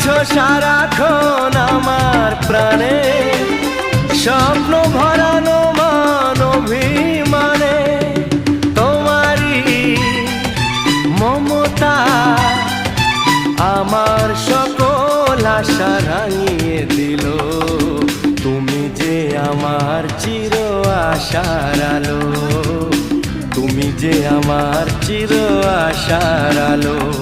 আছো সারাক্ষণ আমার প্রাণে, স্বপ্ন ভরানো মান অভিমানে। তোমারই মমতা আমার সকল আশা রাঙিয়ে দিল। তুমি যে আমার চির আশার আলো, তুমি যে আমার চির আশার আলো।